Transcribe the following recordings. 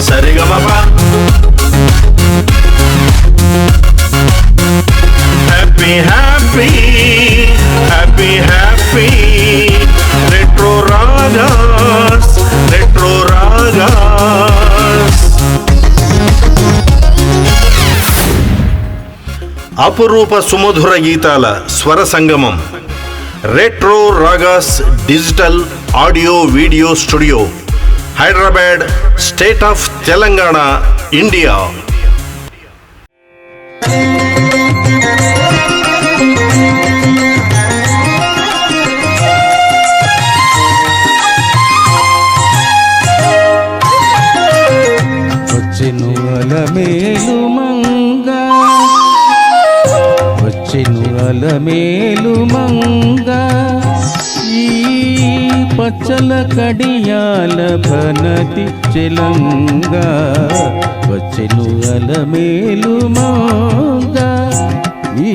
Sa Re Ga Ma Pa happy happy happy happy retro ragas retro ragas. అపురూప సుమధుర గీతాల స్వర సంగమం retro ragas digital audio video studio, Hyderabad, state of Telangana, India. వచ్చెను అలమేలు మంగా, వచ్చెను అలమేలు మంగా, ఈ పచ్చల కడియాల భనతి చెలంగా. వచ్చెను అలమేలు మంగా, ఈ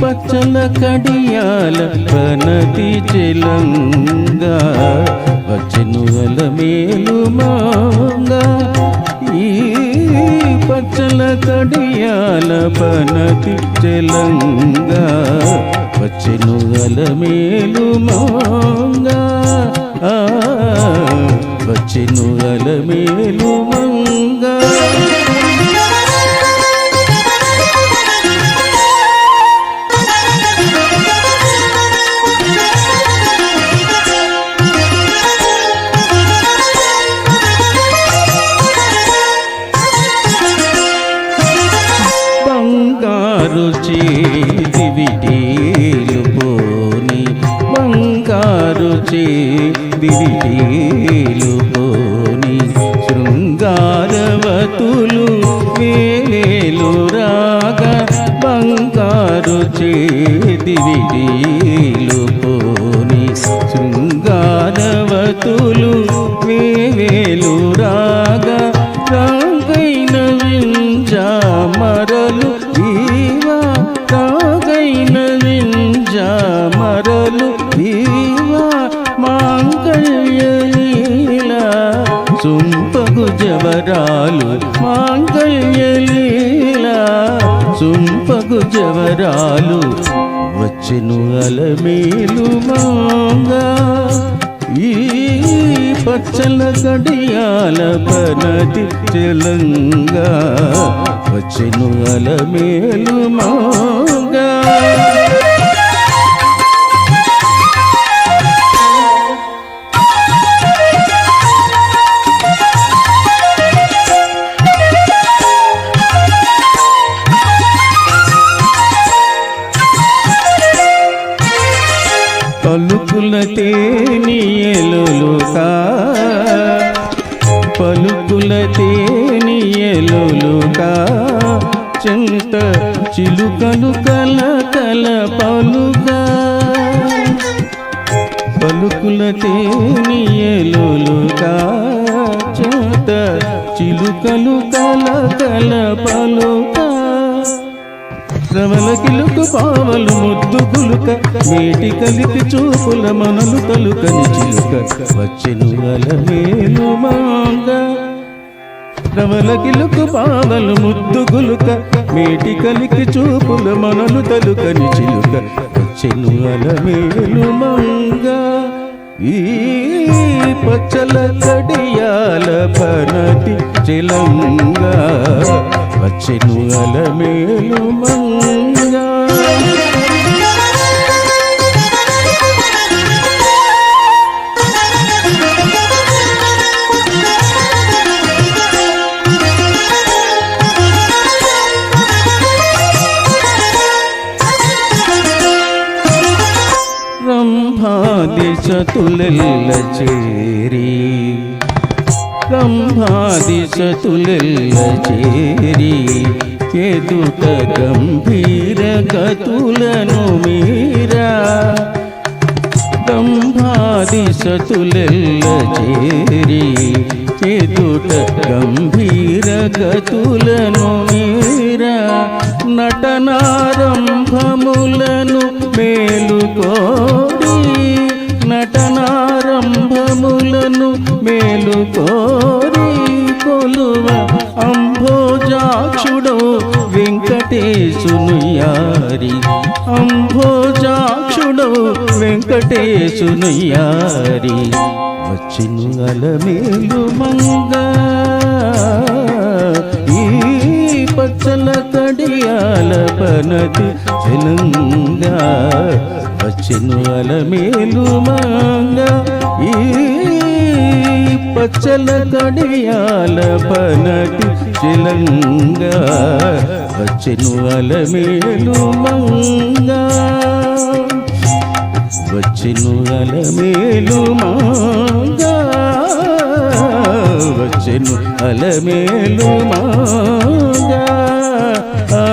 పచ్చల కడియాల భనతి చెలంగా. వచ్చెను అలమేలు మంగా, ఈ పచ్చల కడియాల పనతి చెలంగా. వచ్చెను అలమేలు మంగా, వచ్చెను అలమేలు మంగా. దివిటీలు పోని బంగారు దివిటీలు పోని శృంగారవతులు వేలు రాగా. బంగారు దివిటీలు పోని శృంగారవతులు వేలు రాగా. రాగైన వింజా మరలు ఈవా, రాగైన వింజా మరలు ఈవా. మాంగళ్య లీలా సుంపగు జవరాలు, మాంగళ్య లీలా సుంపగు జవరాలు. వచ్చెను అలమేలు మంగా, ఈ పచ్చల కడియాల పనతి చెలంగా. వచ్చెను అలమేలు మంగా. పలుకుల తేనియలులుగా, పలుకుల తేనియలులుగా. చింత చిలుకలు కల కల పలుగా. పలుకుల తేనియలులుగా, చింత చిలుకలు కల కల పలుగా. రవల కిలుకు పావలు ముద్దు గులుక, మేటి కలికి చూపుల మనలు తలుకని చిలుక. వచ్చెను అలమేలు మంగా, రవల కిలుకు పావలు ముద్దు గులుక, మేటి కలికి చూపుల మనలు తలుకని చిలుక. వచ్చెను అలమేలు మంగా, ఈ పచ్చల కడియాల పనతి చెలంగా. వచ్చెను అలమేలు మంగా. రంభాదిశతులెల్ల చేరి, రంభాదిశతులెల్ల చేరి. ఎదుట గంభీర గతులను మీరా. రంభాదిశతులెల్ల చేరి, ఎదుట గంభీర గతులను మీరా. నటనారంభములను మేలుకోడి, నటనారంభములను మేలుకోరి. వెంకటేశునయ్యారి వచ్చిను అలమేలు మంగ ఈ పచ్చల కడియాల పనతి చెలంగా వచ్చిను అలమేలు మంగ ఈ పచ్చల కడియాల పనతి చెలంగా వచ్చెను అలమేలు మంగ వచ్చెను అలమేలు మంగ వచ్చెను అలమేలు మంగ ఆ